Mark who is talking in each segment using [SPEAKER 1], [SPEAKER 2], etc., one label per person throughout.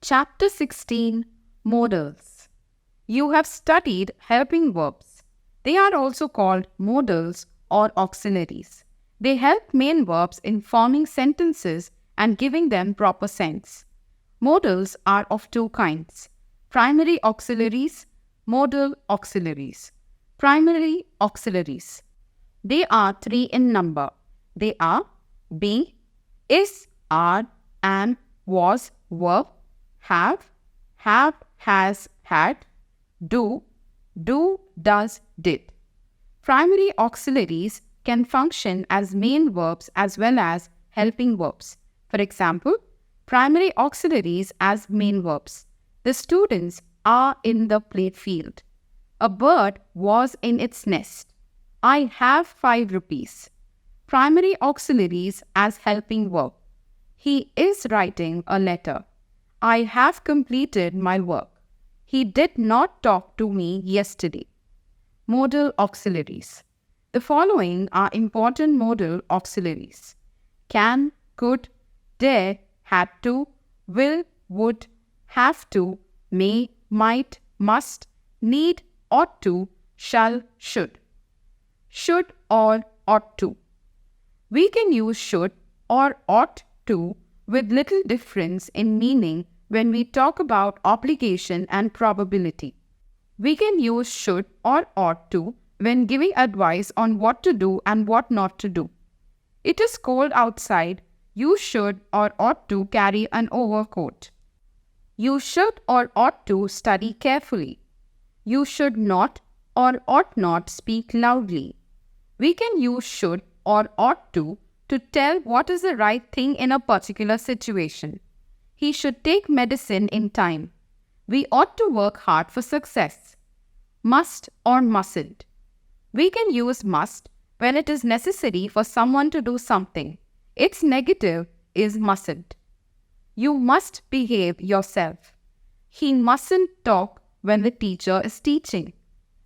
[SPEAKER 1] Chapter 16 Modals. You have studied helping verbs. They are also called modals or auxiliaries. They help main verbs in forming sentences and giving them proper sense. Modals are of two kinds: primary auxiliaries, modal auxiliaries. Primary auxiliaries. They are three in number. They are be, is, are, and was, were, have, has, had, do, does, did. Primary auxiliaries can function as main verbs as well as helping verbs. For example, primary auxiliaries as main verbs. The students are in the playfield. A bird was in its nest. I have 5 rupees. Primary auxiliaries as helping verb. He is writing a letter. I have completed my work. He did not talk to me yesterday. Modal auxiliaries. The following are important modal auxiliaries: can, could, dare, had to, will, would, have to, may, might, must, need, ought to, shall, should. Should or ought to. We can use should or ought to with little difference in meaning when we talk about obligation and probability. We can use should or ought to when giving advice on what to do and what not to do. It is cold outside. You should or ought to carry an overcoat. You should or ought to study carefully. You should not or ought not speak loudly. We can use should or ought to tell what is the right thing in a particular situation. He should take medicine in time. We ought to work hard for success. Must or mustn't. We can use must when it is necessary for someone to do something. Its negative is mustn't. You must behave yourself. He mustn't talk when the teacher is teaching.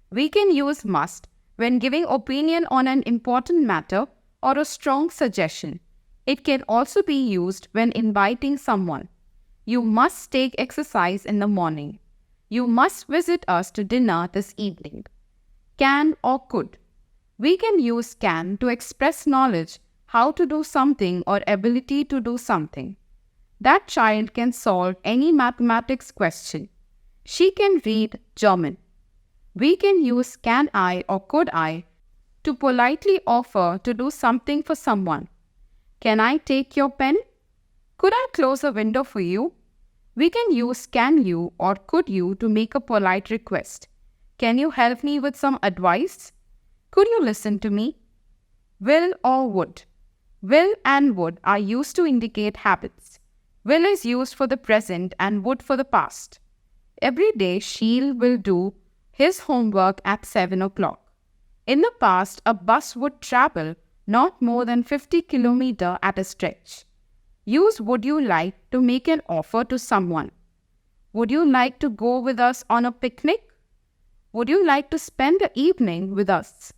[SPEAKER 1] We can use must when giving opinion on an important matter or a strong suggestion. It can also be used when inviting someone. You must take exercise in the morning. You must visit us to dinner this evening. Can or could. We can use can to express knowledge, how to do something or ability to do something. That child can solve any mathematics question. She can read German. We can use can I or could I to politely offer to do something for someone. Can I take your pen? Could I close a window for you? We can use can you or could you to make a polite request. Can you help me with some advice? Could you listen to me? Will or would. Will and would are used to indicate habits. Will is used for the present and would for the past. Every day, Sheel will do his homework at 7 o'clock. In the past, a bus would travel not more than 50 kilometers at a stretch. Use would you like to make an offer to someone. Would you like to go with us on a picnic? Would you like to spend the evening with us?